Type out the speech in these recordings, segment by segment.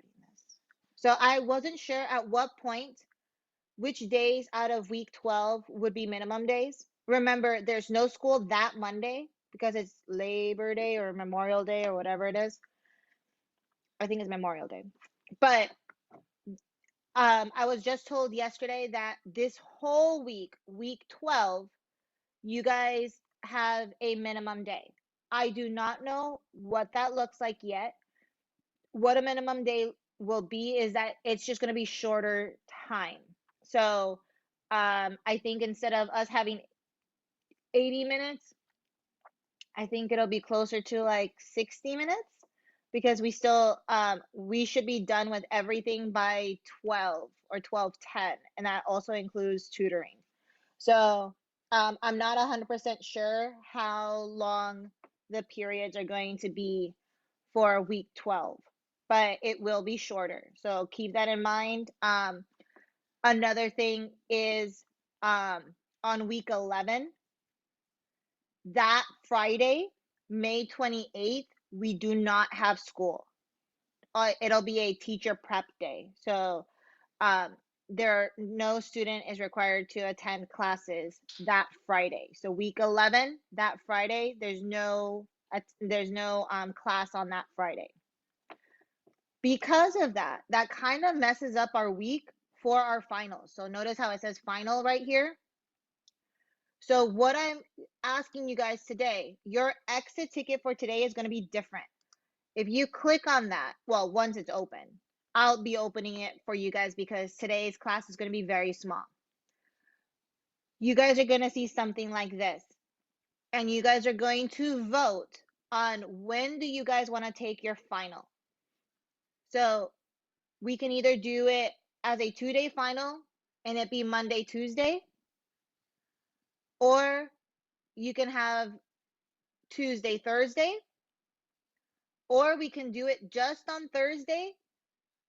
recording this. So I wasn't sure at what point, which days out of week 12 would be minimum days. Remember, there's no school that Monday because it's Labor Day or Memorial Day or whatever it is. I think it's Memorial Day. But I was just told yesterday that this whole week, week 12, you guys have a minimum day. I do not know what that looks like yet. What a minimum day will be is that it's just going to be shorter time. So I think instead of us having 80 minutes, I think it'll be closer to like 60 minutes because we should be done with everything by 12 or 12:10, and that also includes tutoring. So I'm not 100% sure how long the periods are going to be for week 12, but it will be shorter. So keep that in mind. Another thing is on week 11, that Friday, May 28th, we do not have school. It'll be a teacher prep day. So no student is required to attend classes that Friday. So week 11, that Friday, there's no class on that Friday. Because of that, that kind of messes up our week for our finals. So notice how it says final right here. So what I'm asking you guys today, your exit ticket for today is going to be different. If you click on that, well, once it's open, I'll be opening it for you guys because today's class is going to be very small. You guys are going to see something like this, and you guys are going to vote on when do you guys want to take your final. So we can either do it as a 2-day final and it be Monday, Tuesday, or you can have Tuesday, Thursday, or we can do it just on Thursday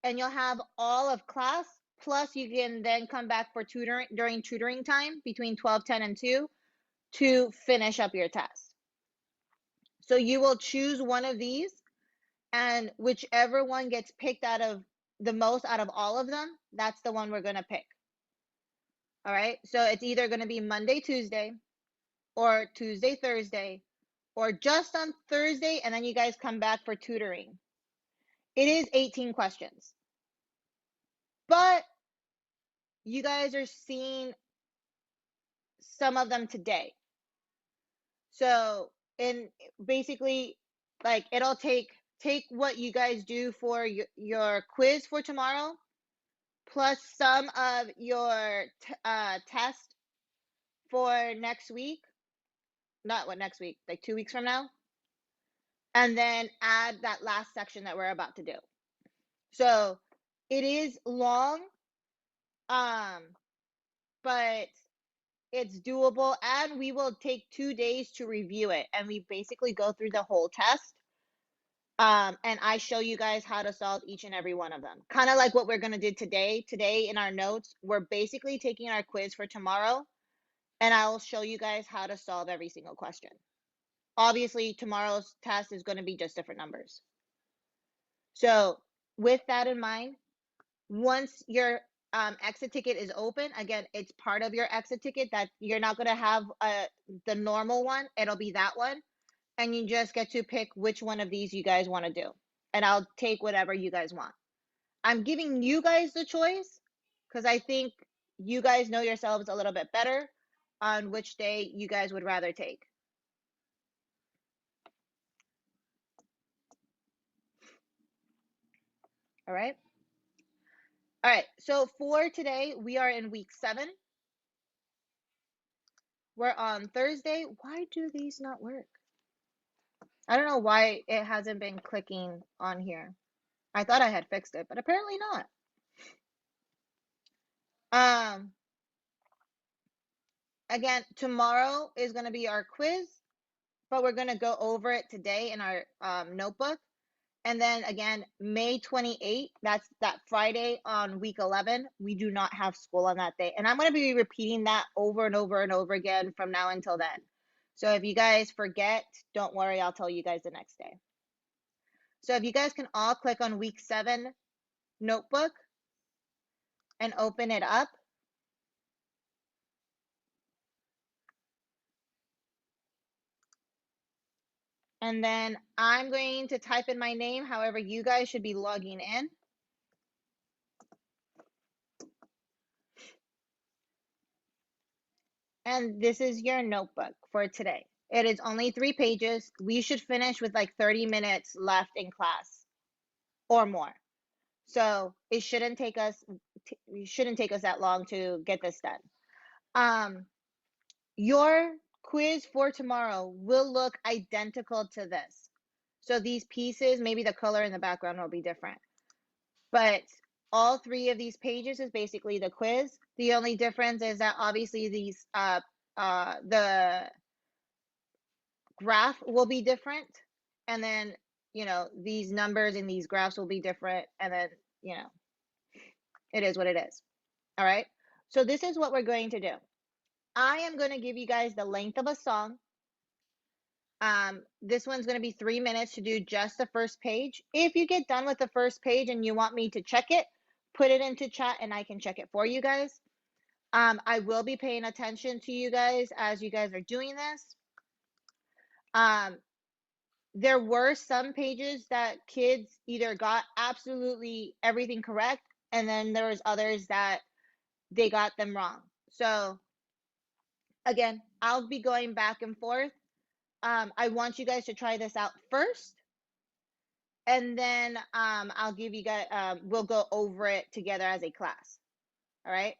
and you'll have all of class, plus you can then come back for tutoring during tutoring time between 12:10 and 2 to finish up your test. So you will choose one of these, and whichever one gets picked out of the most out of all of them, that's the one we're going to pick. All right, so it's either going to be Monday, Tuesday, or Tuesday, Thursday, or just on Thursday, and then you guys come back for tutoring. It is 18 questions, but you guys are seeing some of them today. So, in basically, like it'll take what you guys do for your quiz for tomorrow, plus some of your test for next week. Not what next week, like 2 weeks from now, and then add that last section that we're about to do. So it is long, but it's doable, and we will take 2 days to review it, and we basically go through the whole test. And I show you guys how to solve each and every one of them. Kind of like what we're going to do today. Today in our notes, we're basically taking our quiz for tomorrow, and I'll show you guys how to solve every single question. Obviously, tomorrow's test is going to be just different numbers. So with that in mind, once your exit ticket is open, again, it's part of your exit ticket that you're not going to have the normal one. It'll be that one. And you just get to pick which one of these you guys want to do. And I'll take whatever you guys want. I'm giving you guys the choice because I think you guys know yourselves a little bit better on which day you guys would rather take. All right. All right. So for today, we are in week 7. We're on Thursday. Why do these not work? I don't know why it hasn't been clicking on here. I thought I had fixed it, but apparently not. Again, tomorrow is going to be our quiz, but we're going to go over it today in our notebook. And then again, May 28th, that's that Friday on week 11, we do not have school on that day. And I'm going to be repeating that over and over and over again from now until then. So if you guys forget, don't worry, I'll tell you guys the next day. So if you guys can all click on week 7, notebook and open it up. And then I'm going to type in my name. However, you guys should be logging in. And this is your notebook for today. It is only 3 pages. We should finish with like 30 minutes left in class or more. So it shouldn't take us that long to get this done. Your quiz for tomorrow will look identical to this. So these pieces, maybe the color in the background will be different. But all 3 of these pages is basically the quiz. The only difference is that obviously these the graph will be different, and then these numbers in these graphs will be different, and then it is what it is. All right, so this is what we're going to do. I am going to give you guys the length of a song. This one's going to be 3 minutes to do just the first page. If you get done with the first page and you want me to check it, put it into chat and I can check it for you guys. I will be paying attention to you guys as you guys are doing this. There were some pages that kids either got absolutely everything correct, and then there was others that they got them wrong. So again, I'll be going back and forth. I want you guys to try this out first, and then I'll give you guys, we'll go over it together as a class. All right.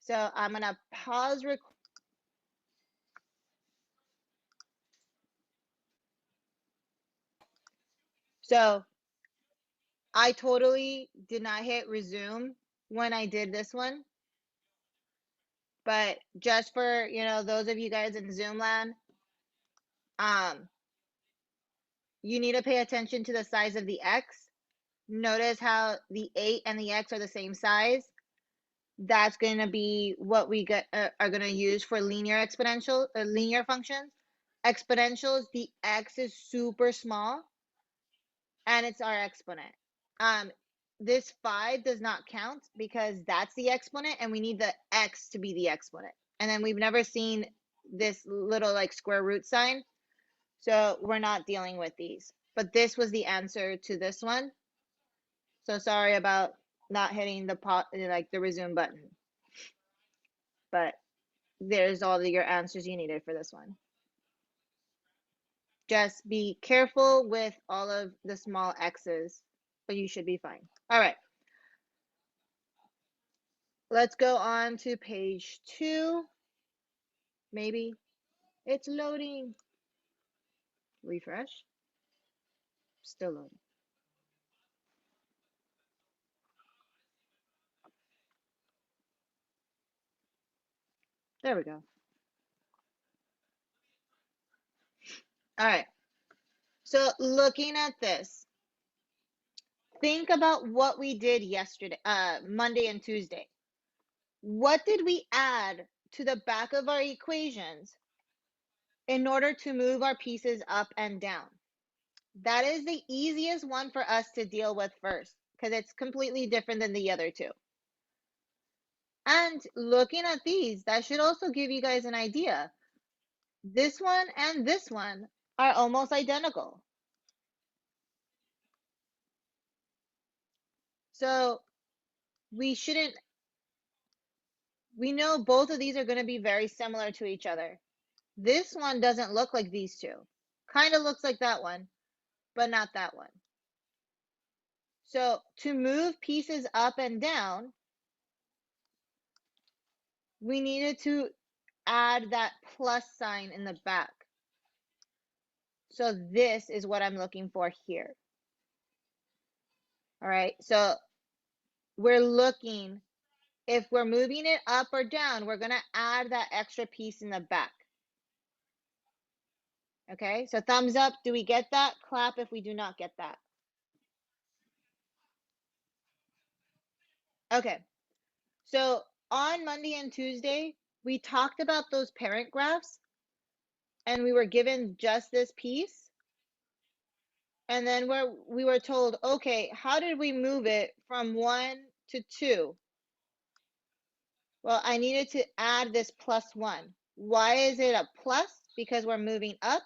So I'm going to pause recording. So I totally did not hit resume when I did this one. But just for, those of you guys in Zoom land, you need to pay attention to the size of the X. Notice how the 8 and the X are the same size. That's going to be what we are going to use for linear functions. Exponentials, the X is super small and it's our exponent. This 5 does not count because that's the exponent and we need the X to be the exponent. And then we've never seen this little like square root sign. So we're not dealing with these. But this was the answer to this one. So sorry about not hitting the resume button. But there's all your answers you needed for this one. Just be careful with all of the small X's, but you should be fine. All right. Let's go on to page 2. Maybe it's loading. Refresh. Still loading. There we go. All right. So looking at this, think about what we did yesterday, Monday and Tuesday. What did we add to the back of our equations in order to move our pieces up and down? That is the easiest one for us to deal with first because it's completely different than the other 2. And looking at these, that should also give you guys an idea. This one and this one are almost identical. So we know both of these are going to be very similar to each other. This one doesn't look like these 2. Kind of looks like that one, but not that one. So to move pieces up and down, we needed to add that plus sign in the back. So this is what I'm looking for here. All right, so we're looking, if we're moving it up or down, we're going to add that extra piece in the back. Okay, so thumbs up. Do we get that? Clap if we do not get that. Okay, so on Monday and Tuesday, we talked about those parent graphs and we were given just this piece. And then we were told, okay, how did we move it from 1 to 2? Well, I needed to add this +1. Why is it a plus? Because we're moving up.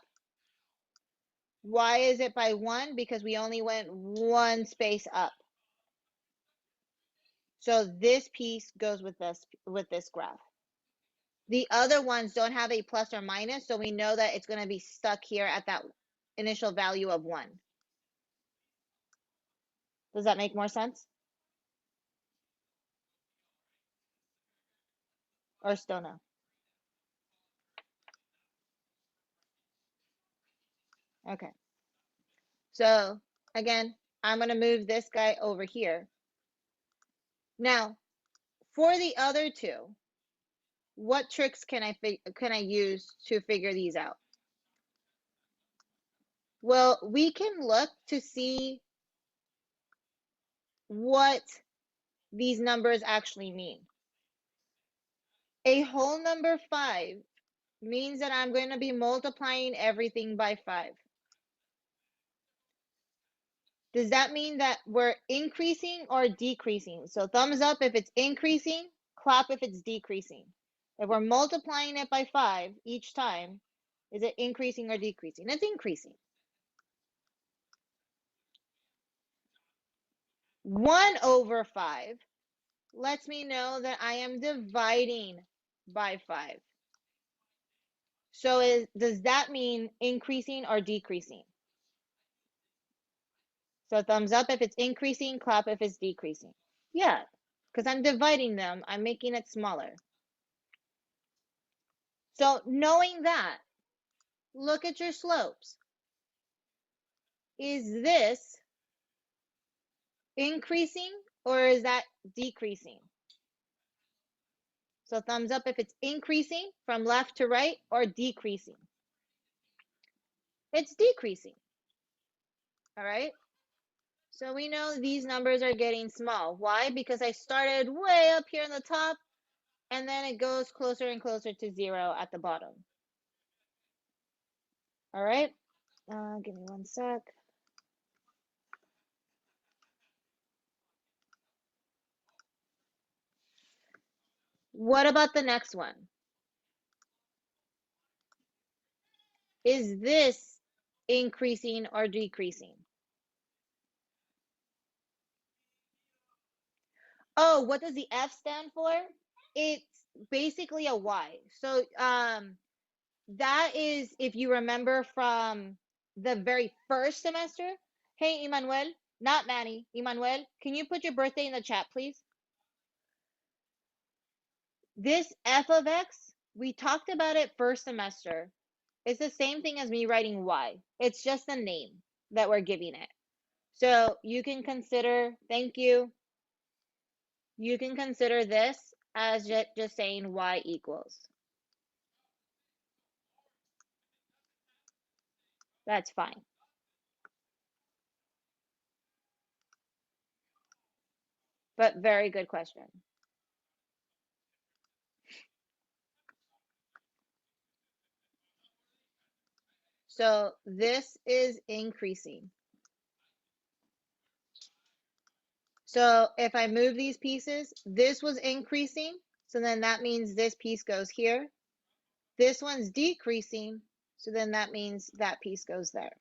Why is it by 1? Because we only went one space up. So this piece goes with this graph. The other ones don't have a plus or minus, so we know that it's going to be stuck here at that initial value of 1. Does that make more sense? Or still no? Okay. So again, I'm going to move this guy over here. Now, for the other two, what tricks can I use to figure these out? Well, we can look to see what these numbers actually mean. A whole number 5 means that I'm going to be multiplying everything by 5. Does that mean that we're increasing or decreasing? So thumbs up if it's increasing, clap if it's decreasing. If we're multiplying it by 5 each time, is it increasing or decreasing? It's increasing. 1/5 lets me know that I am dividing by 5. So does that mean increasing or decreasing? So thumbs up if it's increasing, clap if it's decreasing. Yeah, because I'm dividing them, I'm making it smaller. So knowing that, look at your slopes. Is this increasing or is that decreasing? So thumbs up if it's increasing from left to right or decreasing. It's decreasing. All right. So we know these numbers are getting small. Why? Because I started way up here in the top and then it goes closer and closer to 0 at the bottom. All right. Give me one sec. What about the next one? Is this increasing or decreasing? Oh, what does the F stand for? It's basically a Y. So that is, if you remember from the very first semester. Hey, Emmanuel, not Manny. Emmanuel, can you put your birthday in the chat, please? This F of X, we talked about it first semester. It's the same thing as me writing Y. It's just a name that we're giving it. So you can consider, thank you. You can consider this as just saying Y equals. That's fine. But very good question. So this is increasing. So if I move these pieces, this was increasing. So then that means this piece goes here. This one's decreasing. So then that means that piece goes there.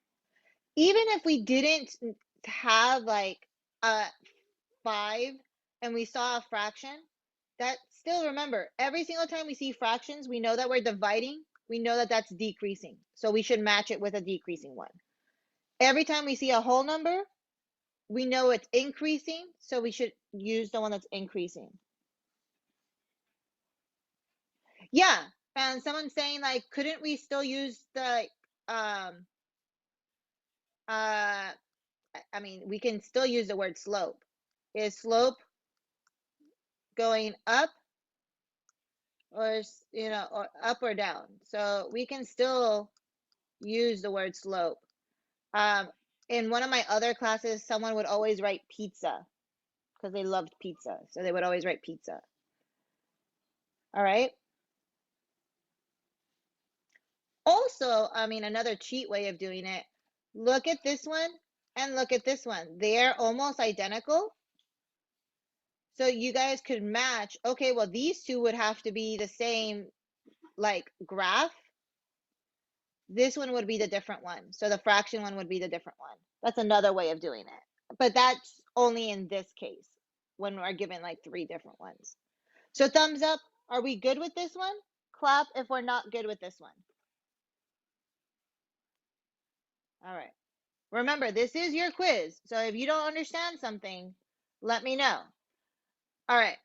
Even if we didn't have like a 5 and we saw a fraction, that still, remember, every single time we see fractions, we know that we're dividing. We know that that's decreasing. So we should match it with a decreasing one. Every time we see a whole number, we know it's increasing. So we should use the one that's increasing. Yeah. And someone's saying, like, couldn't we still use the, I mean, we can still use the word slope. Is slope going up or, or up or down? So we can still use the word slope. In one of my other classes, someone would always write pizza because they loved pizza. So they would always write pizza. All right. Also, I mean, another cheat way of doing it, look at this one. And look at this one. They're almost identical. So you guys could match. Okay, well, these two would have to be the same, like, graph. This one would be the different one. So the fraction one would be the different one. That's another way of doing it. But that's only in this case when we're given like three different ones. So thumbs up. Are we good with this one? Clap if we're not good with this one. All right. Remember, this is your quiz. So if you don't understand something, let me know. All right.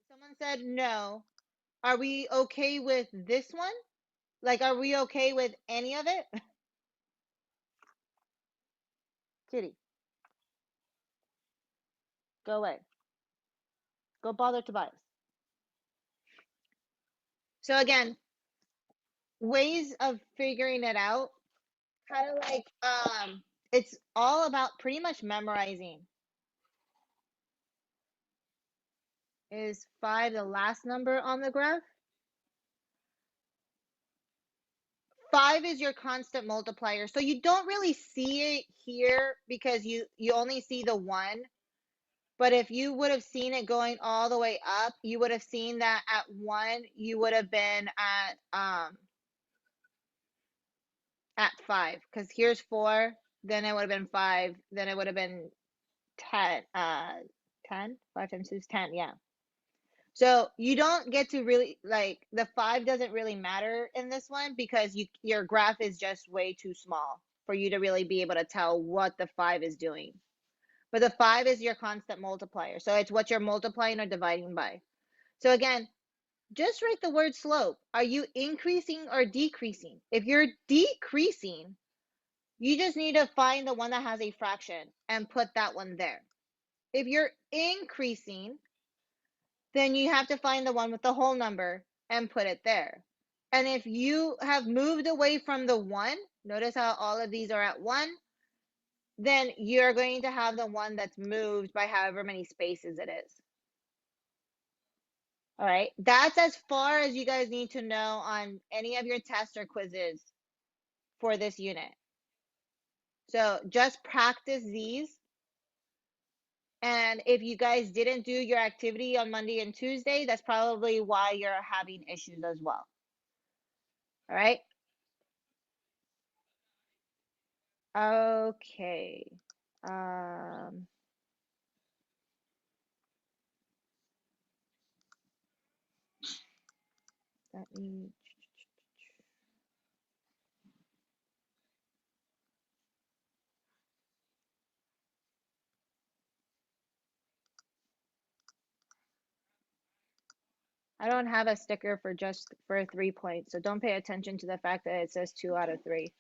Someone said no. Are we okay with this one? Like, are we okay with any of it? Kitty, go away. Go bother Tobias. So again, ways of figuring it out, kind of like it's all about pretty much memorizing. Is 5 the last number on the graph? 5 is your constant multiplier. So you don't really see it here because you only see the 1. But if you would have seen it going all the way up, you would have seen that at 1 you would have been at 5, because here's 4, then it would have been 5, then it would have been 10. 10? 5 times 2 is 10, yeah. So you don't get to really, like, the 5 doesn't really matter in this one because your graph is just way too small for you to really be able to tell what the 5 is doing. But the 5 is your constant multiplier. So it's what you're multiplying or dividing by. So again, just write the word slope. Are you increasing or decreasing? If you're decreasing, you just need to find the one that has a fraction and put that one there. If you're increasing, then you have to find the one with the whole number and put it there. And if you have moved away from the 1, notice how all of these are at 1, then you're going to have the one that's moved by however many spaces it is. All right, that's as far as you guys need to know on any of your tests or quizzes for this unit. So just practice these. And if you guys didn't do your activity on Monday and Tuesday, that's probably why you're having issues as well. All right. Okay. Let me. I don't have a sticker for just for 3 points, so don't pay attention to the fact that it says 2 out of 3.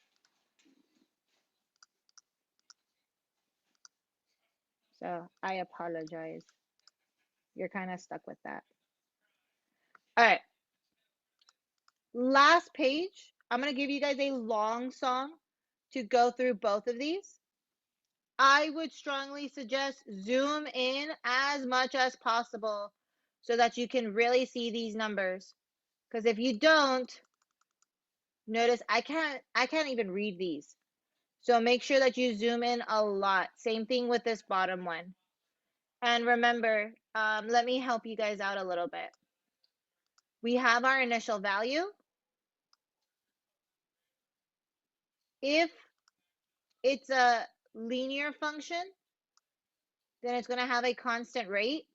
So I apologize. You're kind of stuck with that. All right. Last page. I'm going to give you guys a long song to go through both of these. I would strongly suggest zoom in as much as possible so that you can really see these numbers. Because if you don't, notice I can't even read these. So make sure that you zoom in a lot. Same thing with this bottom one. And remember, let me help you guys out a little bit. We have our initial value. If it's a linear function, then it's going to have a constant rate.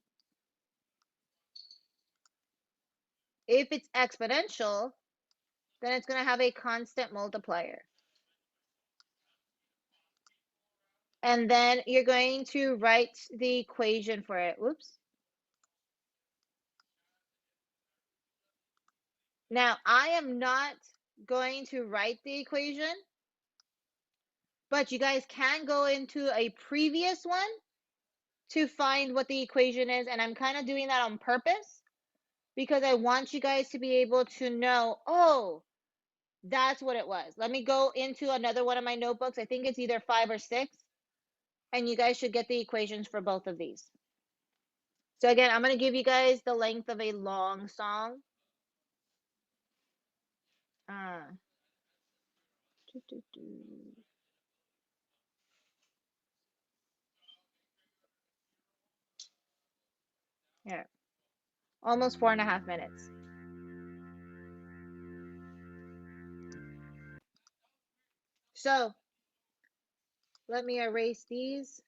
If it's exponential, then it's going to have a constant multiplier. And then you're going to write the equation for it. Whoops. Now, I am not going to write the equation, but you guys can go into a previous one to find what the equation is. And I'm kind of doing that on purpose because I want you guys to be able to know, oh, that's what it was. Let me go into another one of my notebooks. I think it's either 5 or 6. And you guys should get the equations for both of these. So again, I'm going to give you guys the length of a long song. Uh, doo, doo, doo. Yeah, almost 4.5 minutes. So let me erase these.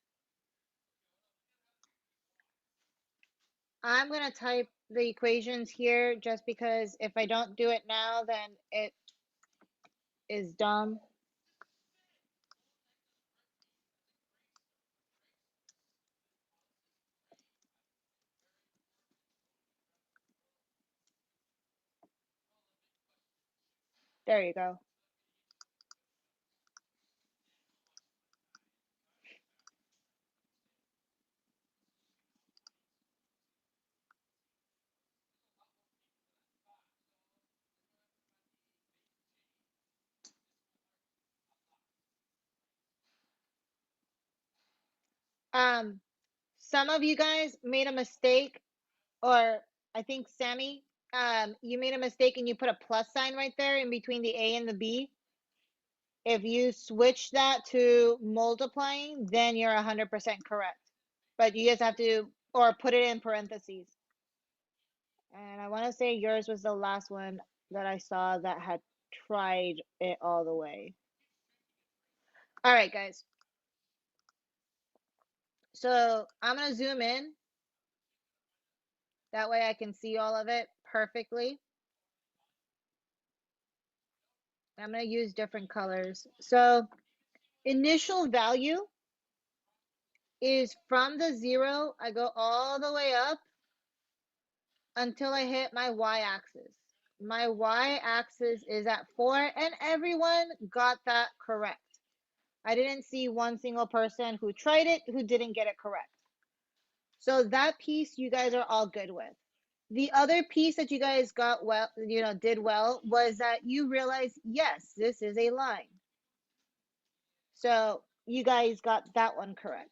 I'm going to type the equations here just because if I don't do it now, then it is dumb. There you go. Some of you guys made a mistake, or I think Sammy, you made a mistake and you put a plus sign right there in between the A and the B. If you switch that to multiplying, then you're 100% correct. But you just have to, or put it in parentheses. And I want to say yours was the last one that I saw that had tried it all the way. All right, guys. So I'm going to zoom in. That way I can see all of it perfectly. I'm going to use different colors. So initial value is from the 0, I go all the way up until I hit my y-axis. My y-axis is at 4, and everyone got that correct. I didn't see one single person who tried it who didn't get it correct. So that piece you guys are all good with. The other piece that you guys got well, did well, was that you realized, yes, this is a line. So you guys got that one correct.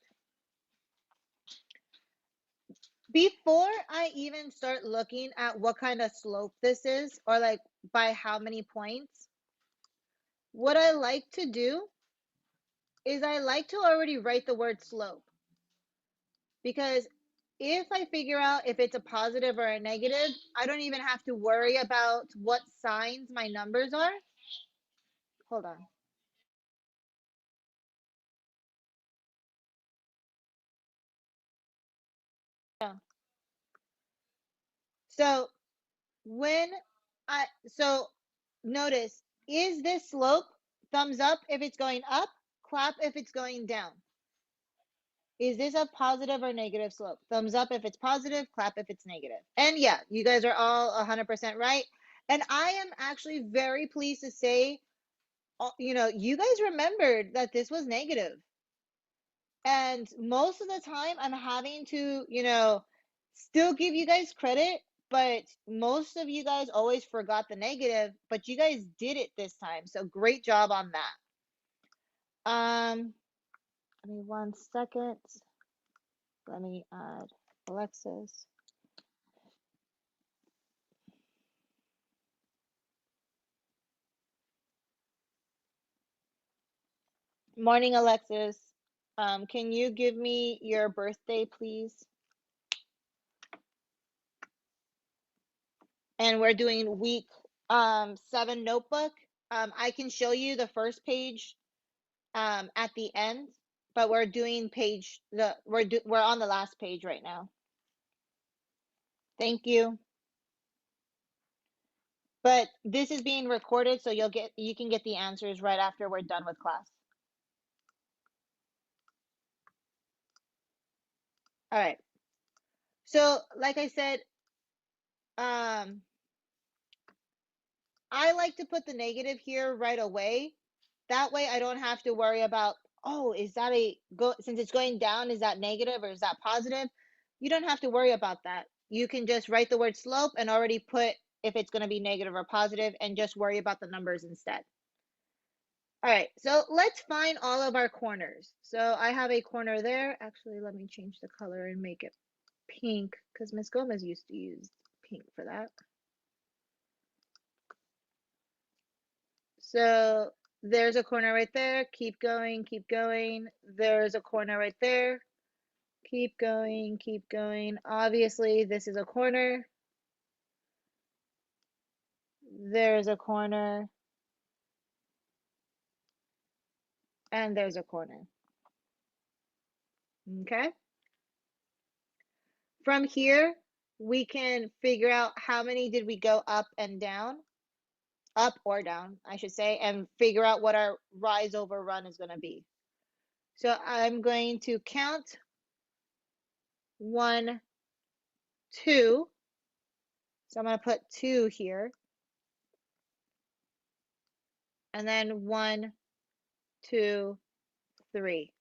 Before I even start looking at what kind of slope this is, or like by how many points, what I like to do is I like to already write the word slope. Because if I figure out if it's a positive or a negative, I don't even have to worry about what signs my numbers are. Hold on. Yeah. So when so notice, is this slope? Thumbs up if it's going up, clap if it's going down. Is this a positive or negative slope? Thumbs up if it's positive, clap if it's negative. And yeah, you guys are all 100% right. And I am actually very pleased to say, you guys remembered that this was negative. And most of the time, I'm having to, still give you guys credit, but most of you guys always forgot the negative, but you guys did it this time. So great job on that. Give me 1 second. Let me add Alexis. Morning, Alexis. Can you give me your birthday, please? And we're doing week 7 notebook. I can show you the first page at the end, but we're doing we're on the last page right now. Thank you. But this is being recorded, so you can get the answers right after we're done with class. All right. So, like I said, I like to put the negative here right away. That way I don't have to worry about, oh, is that since it's going down, is that negative or is that positive? You don't have to worry about that. You can just write the word slope and already put if it's going to be negative or positive and just worry about the numbers instead. All right, so let's find all of our corners. So I have a corner there. Actually, let me change the color and make it pink because Miss Gomez used to use pink for that. So there's a corner right there. Keep going, keep going. There's a corner right there. Keep going, keep going. Obviously, this is a corner. There's a corner. And there's a corner. Okay? From here, we can figure out how many did we go up and down, up or down, I should say, and figure out what our rise over run is going to be. So I'm going to count 1, 2. So I'm going to put 2 here. And then 1, 2, 3.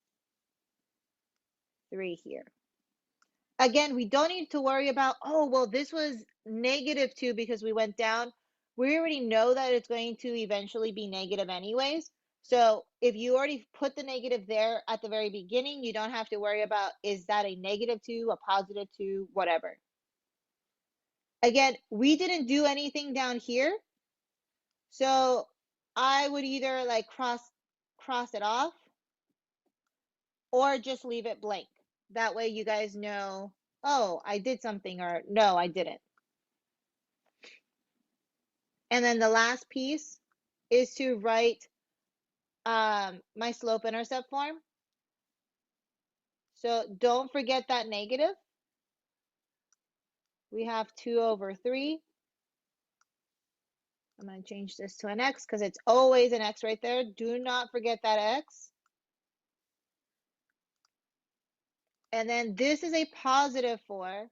3 here. Again, we don't need to worry about, oh, well, this was -2 because we went down. We already know that it's going to eventually be negative anyways. So if you already put the negative there at the very beginning, you don't have to worry about, is that a -2, a +2, whatever. Again, we didn't do anything down here. So I would either like cross it off or just leave it blank. That way you guys know, oh, I did something, or no, I didn't. And then the last piece is to write my slope-intercept form. So don't forget that negative. We have 2/3. I'm going to change this to an x because it's always an x right there. Do not forget that x. And then this is a +4.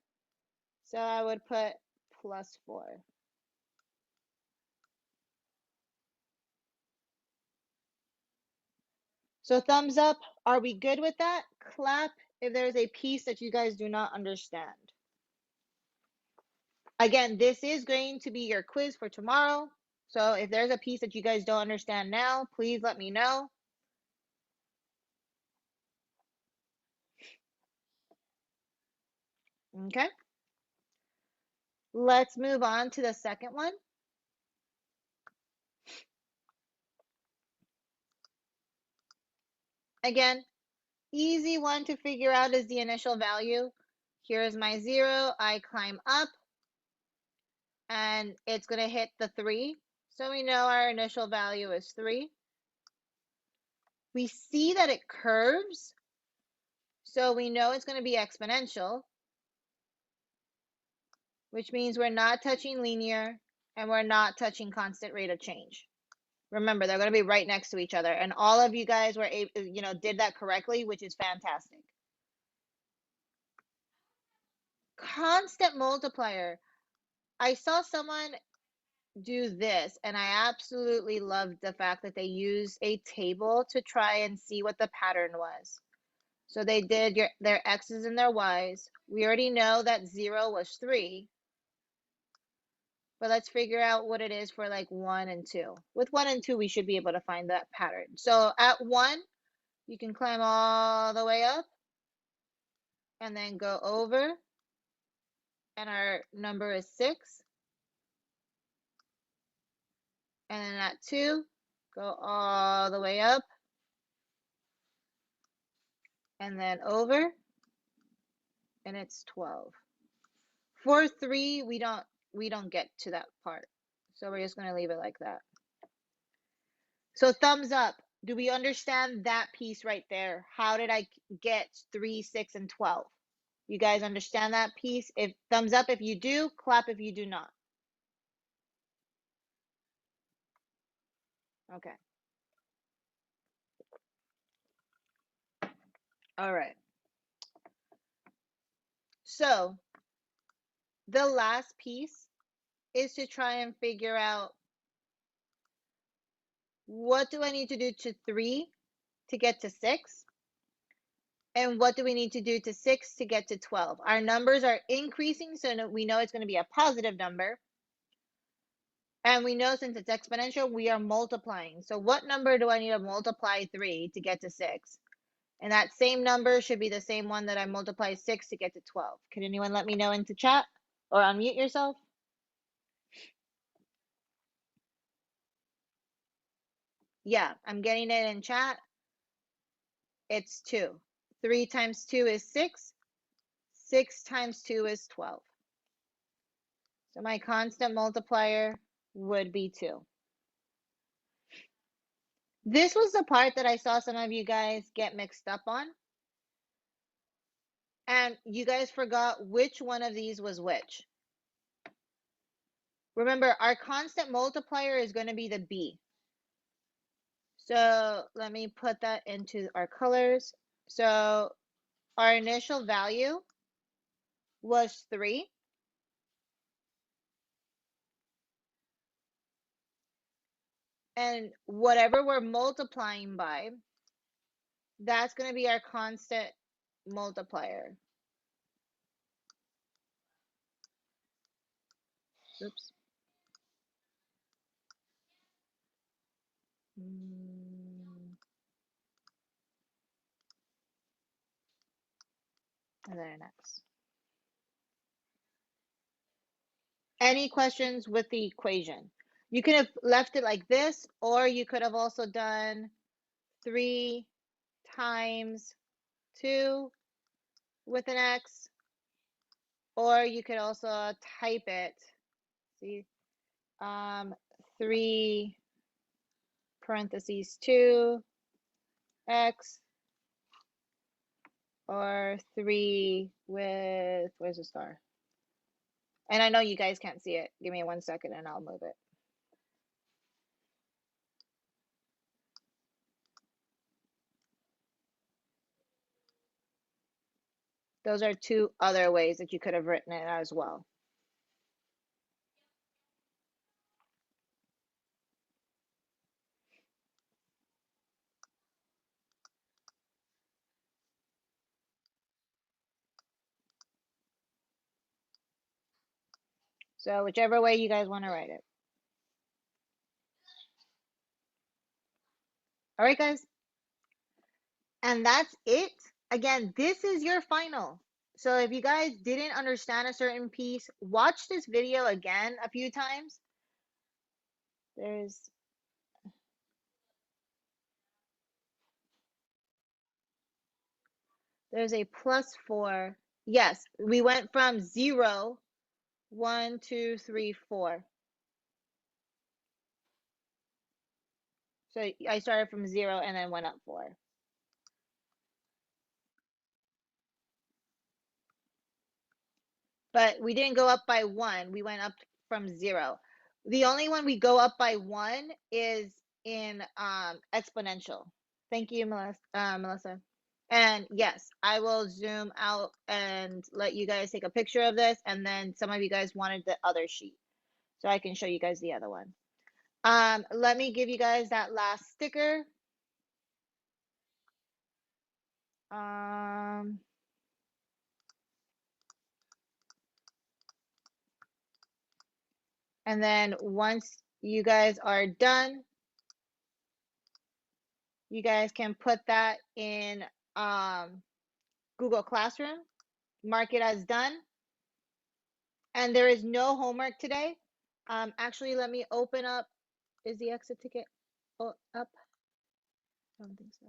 So I would put +4. So thumbs up. Are we good with that? Clap if there's a piece that you guys do not understand. Again, this is going to be your quiz for tomorrow. So if there's a piece that you guys don't understand now, please let me know. Okay. Let's move on to the second one. Again, easy one to figure out is the initial value. Here's my 0. I climb up and it's going to hit the 3. So we know our initial value is 3. We see that it curves. So we know it's going to be exponential, which means we're not touching linear and we're not touching constant rate of change. Remember, they're going to be right next to each other. And all of you guys were able, did that correctly, which is fantastic. Constant multiplier. I saw someone do this, and I absolutely loved the fact that they used a table to try and see what the pattern was. So they did their x's and their y's. We already know that 0 was 3. But let's figure out what it is for like 1 and 2. With 1 and 2, we should be able to find that pattern. So at 1, you can climb all the way up and then go over. And our number is 6. And then at 2, go all the way up and then over. And it's 12. For 3, we don't get to that part. So we're just going to leave it like that. So thumbs up. Do we understand that piece right there? How did I get 3, 6, and 12? You guys understand that piece? If thumbs up if you do, clap if you do not. Okay. All right. So the last piece is to try and figure out, what do I need to do to 3 to get to 6? And what do we need to do to 6 to get to 12? Our numbers are increasing, so we know it's going to be a positive number. And we know since it's exponential, we are multiplying. So what number do I need to multiply 3 to get to 6? And that same number should be the same one that I multiply 6 to get to 12. Can anyone let me know into chat or unmute yourself? Yeah, I'm getting it in chat. It's 2. 3 times 2 is 6. 6 times 2 is 12. So my constant multiplier would be 2. This was the part that I saw some of you guys get mixed up on. And you guys forgot which one of these was which. Remember, our constant multiplier is going to be the b. So let me put that into our colors. So our initial value was 3. And whatever we're multiplying by, that's going to be our constant multiplier. Oops. And then an X. Any questions with the equation? You could have left it like this, or you could have also done 3 times 2 with an X, or you could also type it, see, 3 parentheses 2 X, or 3 with, where's the star? And I know you guys can't see it. Give me 1 second and I'll move it. Those are 2 other ways that you could have written it as well. So whichever way you guys want to write it. All right, guys. And that's it. Again, this is your final. So if you guys didn't understand a certain piece, watch this video again a few times. There's a +4. Yes, we went from 0, 1, 2, 3, 4. So I started from 0 and then went up 4. But we didn't go up by 1. We went up from 0. The only one we go up by 1 is in exponential. Thank you, Melissa. And yes, I will zoom out and let you guys take a picture of this. And then some of you guys wanted the other sheet, so I can show you guys the other one. Let me give you guys that last sticker. And then once you guys are done, you guys can put that in Google Classroom, mark it as done. And there is no homework today. Actually, let me open up. Is the exit ticket up? I don't think so.